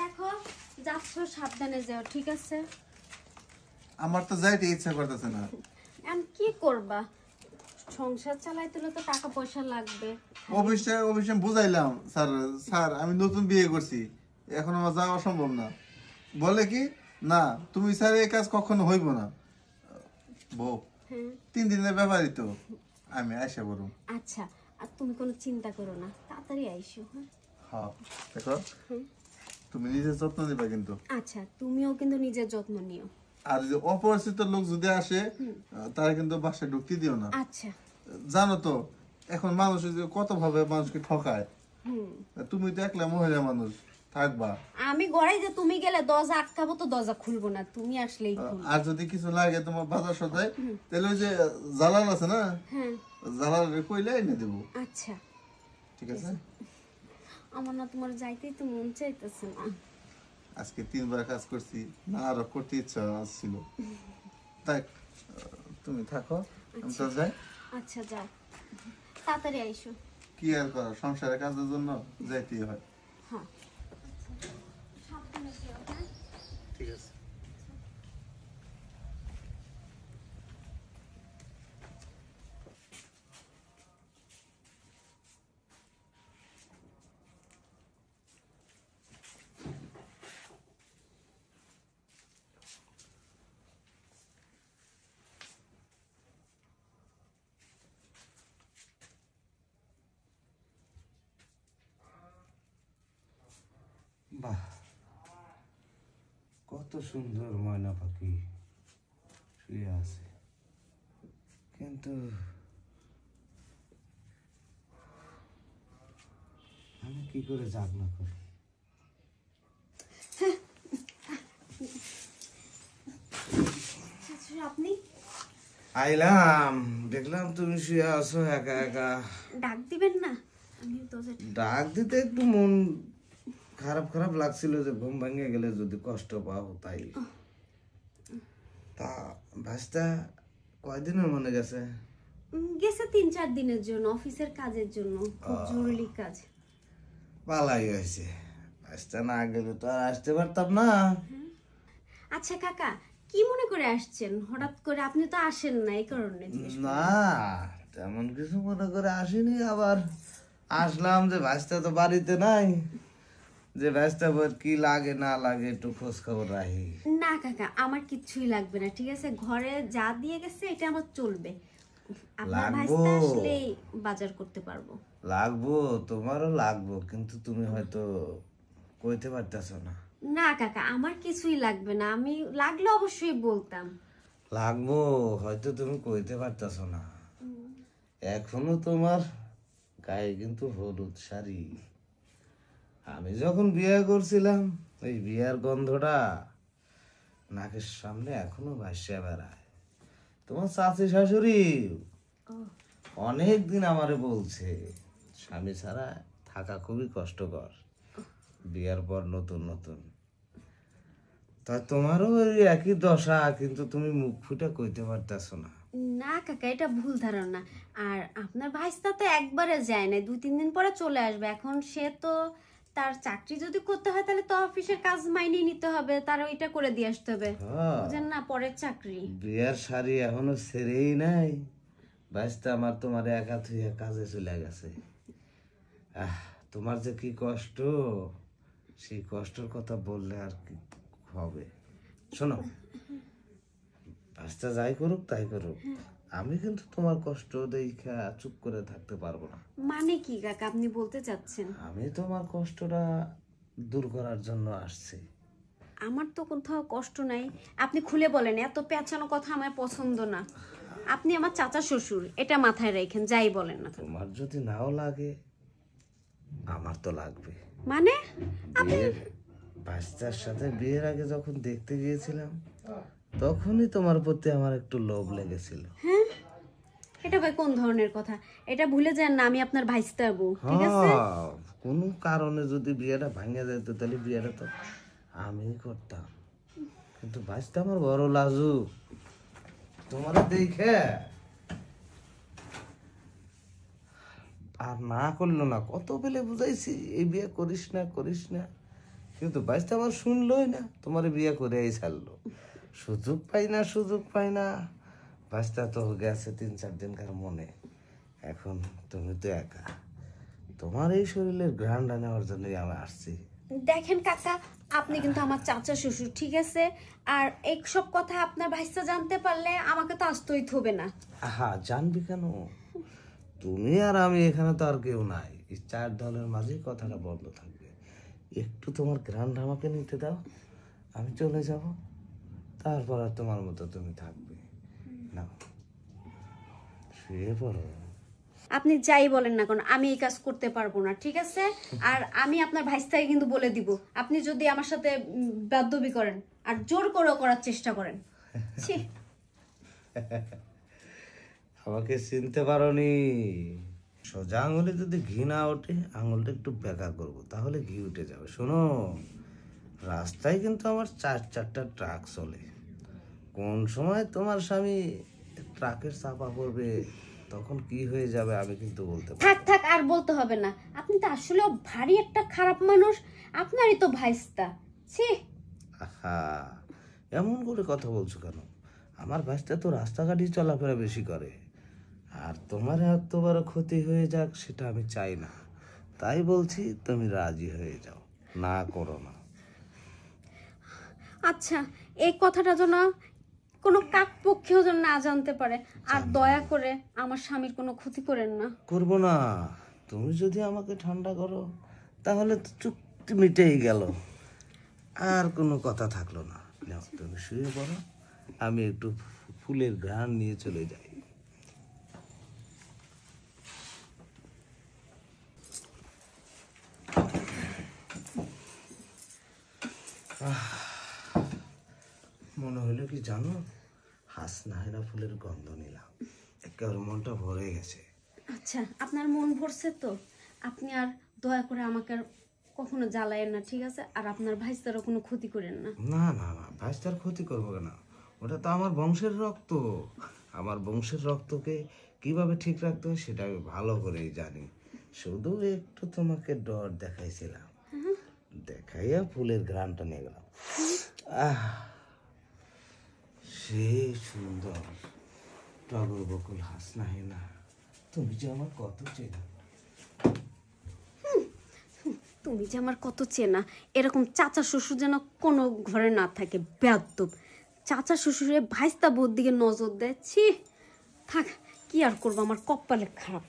দেখো যাচ্ছ সাবধানে যাও, ঠিক আছে? আমার তো যাইতে ইচ্ছা করতেছে না। আমি কি করবা, সংসার চালাইতে হলে তো টাকা পয়সা লাগবে। অফিসে বুঝাইলাম, স্যার স্যার আমি নতুন বিয়ে করছি, এখন আমার যাওয়া সম্ভব না। বলে কি না তুমি স্যার এই কাজ কখনো হইব না। বউ 3 দিনের ব্যাপারই তো, আমি আইসা বলুন। আচ্ছা, আর তুমি কোনো চিন্তা করো না, তাড়াতাড়ি আইসো। হ্যাঁ দেখো, তুমি নিজের যত্ন নিবা কিন্তু। আচ্ছা, তুমিও কিন্তু নিজের যত্ন নিও। আর যে অপরিচিত লোক যদি আসে তারা কিন্তু বাসায় ঢুকতে দিও না। আচ্ছা। জানো তো এখন মানুষ কত ভাবে মানুষকে ঠকায়। তুমি তো একলা মহিলা মানুষ, থাকবা। আমি গড়াই যে তুমি গেলে দরজা আটকাবো, তো দরজা খুলবো না, তুমি আসলেই খুলবো। আর যদি কিছু লাগে তোমার বাজার সদায়, তাহলে ওই যে জালাল আছে না, জালাল কইলে এনে দেবো। আচ্ছা ঠিক আছে। আমার না তোমার যাইতেই তো মন চাইতেছে না। আজকে 3 বার কাজ করছি না, আরো করতে ইচ্ছা ছিল। তাই তুমি থাকো, আমি তো যাই। আচ্ছা যাও, তাড়াতাড়ি আইসো। কি আর করা, সংসারের কাজের জন্য যাইতেই হয়। হ্যাঁ সাবধানে যেও। হ্যাঁ ঠিক আছে। বাহ, কত সুন্দর ময়না পাখি শুয়ে আছে, কিন্তু আমি কি করে জাগনা করি? আপনি আইলাম, দেখলাম তুমি শুয়ে আছো একা একা। ডাক দিবেন না? আমি তো ডাক দিতে একটু মন খারাপ খারাপ লাগছিল, যে ঘুম ভেঙে গেলে যদি কষ্ট পাও তাই। তা ভাইস্তা কয়দিনের মনে গেছে? গেছে 3-4 দিনের জন্য, অফিসের কাজের জন্য, খুব জরুরি কাজ। ভালাই হয়েছে, ভাইস্তা না গেলে তো আর আসতে পারতাম না। আচ্ছা কাকা, কি মনে করে আসছেন হঠাৎ করে? আপনি তো আসেন না, এই কারণে জিজ্ঞেস করলাম। না তেমন কিছু মনে করে আসিনি, আবার আসলাম যে ভাইস্তা তো বাড়িতে নাই, যে ভাইস্তা কি লাগে না লাগে একটু খোঁজ খবর রাখি। না কাকা, আমার কিচ্ছুই লাগবে না, ঠিক আছে? ঘরে যা দিয়ে গেছে এটা আমার চলবে। আপনার ভাইস্তা আসলেই বাজার করতে পারবো। লাগবো, তোমারও লাগবো, কিন্তু তুমি হয়তো কইতে পারতেছো না। না কাকা, আমার কিছুই লাগবে না, আমি লাগলে অবশ্যই বলতাম। লাগবো, হয়তো তুমি কইতে পারতেছো না। এখনো তোমার গায়ে কিন্তু হলুদ শাড়ি। আমি যখন বিয়ে করছিলাম, ওই বিয়ার গন্ধটা নাকের সামনে এখনো ভাসিয়া বেড়ায়। তোমার চাচি শাশুড়ি অনেকদিন আমারে বলছে স্বামী ছাড়া থাকা খুবই কষ্টকর, বিয়ার পর নতুন নতুন। তা তোমারও ওই একই দশা, কিন্তু তুমি মুখ ফুটে কইতে পারতেছো না। না কাকা, এটা ভুল ধারণা। আর আপনার ভাইস্তা তো একবারে যায় না, 2-3 দিন পরে চলে আসবে। এখন সে তো তার চাকরি যদি করতে হয়, তাহলে তো অফিসের কাজ মাইনে নিতে হবে, তার ওইটা করে দিয়ে আসতে হবে, বুঝেন না? পরের চাকরি। বিয়ার শাড়ি এখনো ছেড়েই নাই, ভাইস্তা আমার তোমার একা থুইয়া কাজে চলে গেছে। তোমার যে কি কষ্ট, সেই কষ্টের কথা বললে আর কি হবে। শোনো, ভাইস্তা যাই করুক তাই করুক, আমি কিন্তু তোমার কষ্ট দেখা চুপ করে থাকতে পারবো না। মানে কি কাকা আপনি বলতে চাচ্ছেন? আমি তোমার কষ্টটা দূর করার জন্য আসছি। আমার তো কোথাও কষ্ট নাই, আপনি খুলে বলেন। এত পেঁচানো কথা আমার পছন্দ না। আপনি আমার চাচা শ্বশুর, এটা মাথায় রাখেন, যাই বলেন না। তোমার যদি নাও লাগে, আমার তো লাগবে। মানে ভাইস্তার সাথে বিয়ের আগে যখন দেখতে গিয়েছিলাম, তখনই তোমার প্রতি আমার একটু লোভ লেগেছিল। হ্যাঁ, এটা ভাই কোন ধরনের কথা? এটা ভুলে যান না, আমি আপনার ভাইস্তা বউ, ঠিক আছে? কোনো কারণে যদি বিয়েটা ভাঙে যেত, তাহলে বিয়েটা তো আমি করতাম। কিন্তু ভাইস্তা আমার বড় লাজু, তোমার দেখে আর না করলো না। কত বেলে বুঝাইছি এই বিয়ে করিস না করিস না, কিন্তু বাইশটা আমার শুনলোই না, তোমার বিয়ে করেই ছাড়লো। সুযোগ পাই না। বাইশটা তো গেছে 3-4 দিনকার মনে। এখন তুমি তো একা, তোমার এই শরীরের ঘ্রাণটা নেওয়ার জন্যই আমি আসছি। দেখেন কাকা, আপনি কিন্তু আমার চাচা শ্বশুর, ঠিক আছে? আর এই সব কথা আপনার ভাইসা জানতে পারলে আমাকে তো আসতেই হবে না। হ্যাঁ, জানবি কেন? তুমি আর আমি, এখানে তো আর কেউ নাই। এই 4 দলের মাঝে কথাটা বন্ধ থাকবে। একটু তোমার ঘ্রাণটা আমাকে নিতে দাও, আমি চলে যাব, তারপর আর তোমার মতো তুমি থাকবে না। শুয়ে পড়ো। আপনি যাই বলেন না কেন, আমি এই কাজ করতে পারবো না, ঠিক আছে? আর আমি আপনার ভাইস্তাকে কিন্তু বলে দিব আপনি যদি আমার সাথে বেয়াদবি করেন আর জোর করেও করার চেষ্টা করেন। ছি, আমাকে চিনতে পারোনি? সোজা আঙুলে যদি ঘি না ওঠে, আঙুলটা একটু বেঁকা করবো, তাহলে ঘি উঠে যাবে। শোনো, রাস্তায় কিন্তু আমার 4-4টা ট্রাক চলে। কোন সময় তোমার স্বামী ট্রাকের চাপা পড়বে, তখন কি হয়ে যাবে আমি কিন্তু বলতে পারি। থাক আর বলতে হবে না। আপনি তো আসলে ভারী একটা খারাপ মানুষ। আপনারই তো ভাইস্তা। ছি, আহা, এমন করে কথা বলছো কেন? আমার ভাইটা তো রাস্তাঘাটই চলাফেরা বেশি করে, আর তোমার এত বড় ক্ষতি হয়ে যাক সেটা আমি চাই না। তাই বলছি তুমি রাজি হয়ে যাও, না করো না। আচ্ছা, এই কথাটা যেন কোনো কাকপক্ষেও যেন না জানতে পারে। আর দয়া করে আমার স্বামীর কোনো ক্ষতি করেন না। করবো না। তুমি যদি আমাকে ঠান্ডা করো, তাহলে তো চুক্তি মিটেই গেল, আর কোনো কথা থাকলো না। নাও, তুমি শুয়ে পড়ো, আমি একটু ফুলের ঘ্রাণ নিয়ে চলে যাই। মনে হলো কি জানো, হাসনাহেনা ফুলের গন্ধ নিলাম, একেবারে মনটা ভরে গেছে। আচ্ছা, আপনার মন ভরছে তো? আপনি আর দয়া করে আমাকে আর কখনো জ্বালায়েন না, ঠিক আছে? আর আপনার ভাইস্তারও কোনো ক্ষতি করেন না। না না না, ভাইস্তার ক্ষতি করবো কেন? ওটা তো আমার বংশের রক্ত। আমার বংশের রক্তকে কিভাবে ঠিক রাখতে হয় সেটা আমি ভালো করেই জানি। শুধু একটু তোমাকে ডর দেখাইছিলাম, দেখাইয়া ফুলের ঘ্রাণটা নিয়ে গেলাম। আহ, সেই সুন্দর টগর বকুল হাসনাহেনা, তুমি যে আমার কত চেনা। তুমি যে আমার কত চেনা, এরকম চাচা শ্বশুর যেন কোনো ঘরে না থাকে। বেয়াদব চাচা শ্বশুরে ভাইস্তা বউর দিকে নজর দেয়। ছি, থাক, কি আর করবো, আমার কপালে খারাপ।